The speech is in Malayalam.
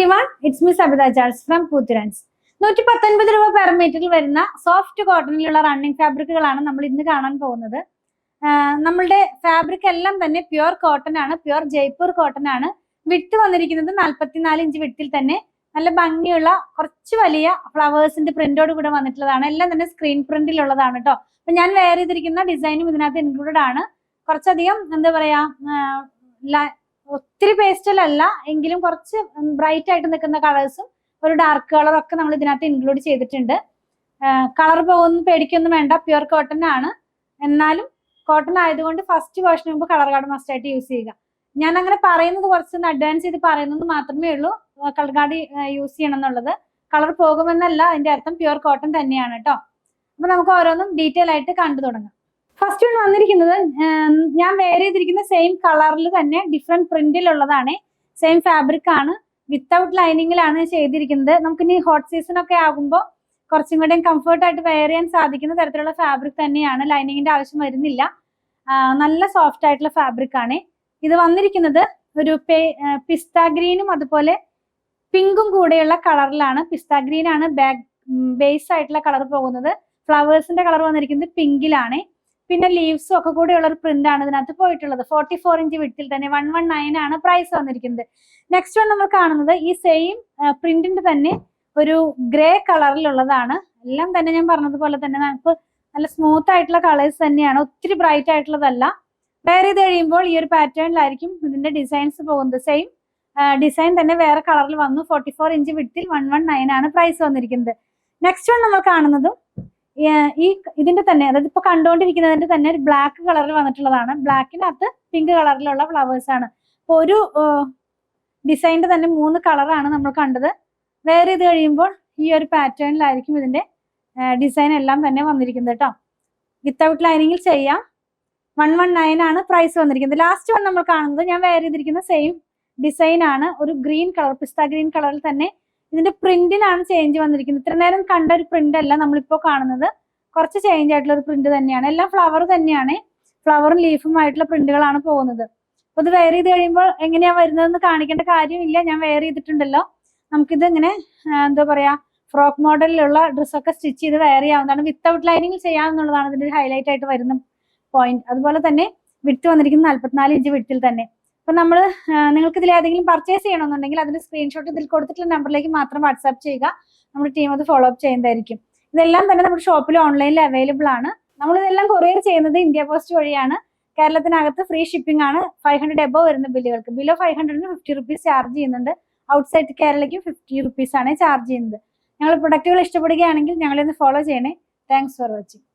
everyone, it's me Sabita Charles from Poothirans. 119 രൂപ പെർ മീറ്ററിൽ വരുന്ന സോഫ്റ്റ് കോട്ടണിലുള്ള റണ്ണിങ് ഫാബ്രിക്കുകളാണ് നമ്മൾ ഇന്ന് കാണാൻ പോകുന്നത്. നമ്മളുടെ ഫാബ്രിക് എല്ലാം തന്നെ പ്യുർ കോട്ടൺ ആണ്, പ്യുർ ജയ്പൂർ കോട്ടൺ ആണ്. വിട്ട് വന്നിരിക്കുന്നത് 44 ഇഞ്ച് വിട്ടിൽ തന്നെ നല്ല ഭംഗിയുള്ള കുറച്ച് വലിയ ഫ്ലവേഴ്സിന്റെ പ്രിന്റോട് കൂടെ വന്നിട്ടുള്ളതാണ്. എല്ലാം തന്നെ സ്ക്രീൻ പ്രിന്റിലുള്ളതാണ് കേട്ടോ. അപ്പൊ ഞാൻ വെയർ ചെയ്തിരിക്കുന്ന ഡിസൈനും ഇതിനകത്ത് ഇൻക്ലൂഡഡ് ആണ്. കുറച്ചധികം എന്താ പറയാ, ഒത്തിരി പേസ്റ്റൽ അല്ല എങ്കിലും കുറച്ച് ബ്രൈറ്റ് ആയിട്ട് നിൽക്കുന്ന കളേഴ്സും ഒരു ഡാർക്ക് കളറും ഒക്കെ നമ്മൾ ഇതിനകത്ത് ഇൻക്ലൂഡ് ചെയ്തിട്ടുണ്ട്. കളർ പോകുന്ന പേടിക്കൊന്നും വേണ്ട, പ്യുർ കോട്ടൺ ആണ്. എന്നാലും കോട്ടൺ ആയതുകൊണ്ട് ഫസ്റ്റ് വേർഷന് മുമ്പ് കളർ കാർഡ് മസ്റ്റ് ആയിട്ട് യൂസ് ചെയ്യുക. ഞാൻ അങ്ങനെ പറയുന്നത് കുറച്ചൊന്ന് അഡ്വാൻസ് ചെയ്ത് പറയുന്നത് മാത്രമേ ഉള്ളൂ. കളർ കാർഡ് യൂസ് ചെയ്യണം എന്നുള്ളത്, കളർ പോകുമെന്നല്ല അതിന്റെ അർത്ഥം. പ്യുർ കോട്ടൺ തന്നെയാണ് കേട്ടോ. അപ്പൊ നമുക്ക് ഓരോന്നും ഡീറ്റെയിൽ ആയിട്ട് കണ്ടു തുടങ്ങാം. ഫസ്റ്റ് വൺ വന്നിരിക്കുന്നത് ഞാൻ വെയർ ചെയ്തിരിക്കുന്ന സെയിം കളറിൽ തന്നെ ഡിഫറെന്റ് പ്രിന്റിലുള്ളതാണ്. സെയിം ഫാബ്രിക് ആണ്, വിത്തൗട്ട് ലൈനിങ്ങിലാണ് ചെയ്തിരിക്കുന്നത്. നമുക്കിനി ഹോട്ട് സീസൺ ഒക്കെ ആകുമ്പോൾ കുറച്ചും കൂടെ കംഫർട്ടായിട്ട് വെയർ ചെയ്യാൻ സാധിക്കുന്ന തരത്തിലുള്ള ഫാബ്രിക് തന്നെയാണ്. ലൈനിങ്ങിന്റെ ആവശ്യം വരുന്നില്ല. നല്ല സോഫ്റ്റ് ആയിട്ടുള്ള ഫാബ്രിക് ആണ്. ഇത് വന്നിരിക്കുന്നത് ഒരു പിസ്ത ഗ്രീനും അതുപോലെ പിങ്കും കൂടെയുള്ള കളറിലാണ്. പിസ്ത ഗ്രീൻ ആണ് ബേസ് ആയിട്ടുള്ള കളർ പോകുന്നത്. ഫ്ലവേഴ്സിന്റെ കളർ വന്നിരിക്കുന്നത് പിങ്കിലാണ്. പിന്നെ ലീവ്സും ഒക്കെ കൂടെയുള്ള ഒരു പ്രിന്റ് ആണ് ഇതിനകത്ത് പോയിട്ടുള്ളത്. 44 ഇഞ്ച് വിട്ടിൽ തന്നെ 119 ആണ് പ്രൈസ് വന്നിരിക്കുന്നത്. നെക്സ്റ്റ് വൺ നമ്മൾ കാണുന്നത് ഈ സെയിം പ്രിന്റിന്റെ തന്നെ ഒരു ഗ്രേ കളറിലുള്ളതാണ്. എല്ലാം തന്നെ ഞാൻ പറഞ്ഞതുപോലെ തന്നെ നമുക്ക് നല്ല സ്മൂത്ത് ആയിട്ടുള്ള കളേഴ്സ് തന്നെയാണ്, ഒത്തിരി ബ്രൈറ്റ് ആയിട്ടുള്ളതല്ല. വെയർ ചെയ്ത് കഴിയുമ്പോൾ ഈ ഒരു പാറ്റേണിലായിരിക്കും ഇതിന്റെ ഡിസൈൻസ് പോകുന്നത്. സെയിം ഡിസൈൻ തന്നെ വേറെ കളറിൽ വന്നു. 44 ഇഞ്ച് വിട്ടിൽ 119 ആണ് പ്രൈസ് വന്നിരിക്കുന്നത്. നെക്സ്റ്റ് വൺ നമ്മൾ കാണുന്നതും ഈ ഇതിന്റെ തന്നെ, അതായത് ഇപ്പൊ കണ്ടുകൊണ്ടിരിക്കുന്നതിന്റെ തന്നെ ഒരു ബ്ലാക്ക് കളറിൽ വന്നിട്ടുള്ളതാണ്. ബ്ലാക്കിനകത്ത് പിങ്ക് കളറിലുള്ള ഫ്ലവേഴ്സ് ആണ്. അപ്പൊ ഒരു ഡിസൈനിന്റെ തന്നെ 3 കളറാണ് നമ്മൾ കണ്ടത്. വെയർ ചെയ്ത് കഴിയുമ്പോൾ ഈ ഒരു പാറ്റേണിലായിരിക്കും ഇതിന്റെ ഡിസൈൻ എല്ലാം തന്നെ വന്നിരിക്കുന്നത് കേട്ടോ. വിത്തൗട്ട് ലൈനിങ്ങിൽ ചെയ്യാം. 119 ആണ് പ്രൈസ് വന്നിരിക്കുന്നത്. ലാസ്റ്റ് വൺ നമ്മൾ കാണുന്നത് ഞാൻ വെയർ ചെയ്തിരിക്കുന്ന സെയിം ഡിസൈൻ ആണ്. ഒരു ഗ്രീൻ കളർ, പിസ്ത ഗ്രീൻ കളറിൽ തന്നെ ഇതിന്റെ പ്രിന്റിനാണ് ചേഞ്ച് വന്നിരിക്കുന്നത്. ഇത്ര നേരം കണ്ട ഒരു പ്രിന്റ് അല്ല നമ്മളിപ്പോ കാണുന്നത്. കുറച്ച് ചേഞ്ച് ആയിട്ടുള്ള ഒരു പ്രിന്റ് തന്നെയാണ്. എല്ലാം ഫ്ലവർ തന്നെയാണ്, ഫ്ലവറും ലീഫും ആയിട്ടുള്ള പ്രിന്റുകളാണ് പോകുന്നത്. അപ്പൊ ഇത് വെയർ ചെയ്ത് കഴിയുമ്പോൾ എങ്ങനെയാ വരുന്നതെന്ന് കാണിക്കേണ്ട കാര്യമില്ല, ഞാൻ വെയർ ചെയ്തിട്ടുണ്ടല്ലോ. നമുക്കിത് ഇങ്ങനെ എന്താ പറയാ, ഫ്രോക്ക് മോഡലിലുള്ള ഡ്രസ്സൊക്കെ സ്റ്റിച്ച് ചെയ്ത് വെയർ ചെയ്യാവുന്നതാണ്. വിത്തൗട്ട് ലൈനിങ് ചെയ്യാമെന്നുള്ളതാണ് ഇതിന്റെ ഹൈലൈറ്റ് ആയിട്ട് വരുന്ന പോയിന്റ്. അതുപോലെ തന്നെ വിട്ട് വന്നിരിക്കുന്നത് 44 ഇഞ്ച് വിട്ടിൽ തന്നെ. അപ്പൊ നമ്മൾ നിങ്ങൾക്ക് ഇതിൽ ഏതെങ്കിലും പർച്ചേസ് ചെയ്യണമെന്നുണ്ടെങ്കിൽ അതിന്റെ സ്ക്രീൻഷോട്ട് ഇതിൽ കൊടുത്തിട്ടുള്ള നമ്പറിലേക്ക് മാത്രം വാട്സാപ്പ് ചെയ്യുക. നമ്മുടെ ടീം അത് ഫോളോ അപ്പ് ചെയ്യുന്നതായിരിക്കും. ഇതെല്ലാം തന്നെ നമ്മുടെ ഷോപ്പിൽ ഓൺലൈനിൽ അവൈലബിൾ ആണ്. നമ്മൾ ഇതെല്ലാം കൊറിയർ ചെയ്യുന്നത് ഇന്ത്യ പോസ്റ്റ് വഴിയാണ്. കേരളത്തിനകത്ത് ഫ്രീ ഷിപ്പിംഗ് ആണ് 500 എബോ വരുന്ന ബില്ലുകൾക്ക്. ബിലോ 500 50 റുപ്പീസ് ചാർജ് ചെയ്യുന്നുണ്ട്. ഔട്ട്സൈഡ് കേരളയ്ക്ക് 50 റുപ്പീസ് ആണ് ചാർജ് ചെയ്യുന്നത്. ഞങ്ങൾ പ്രൊഡക്റ്റുകൾ ഇഷ്ടപ്പെടുകയാണെങ്കിൽ ഞങ്ങളെ ഒന്ന് ഫോളോ ചെയ്യണേ. Thanks for watching.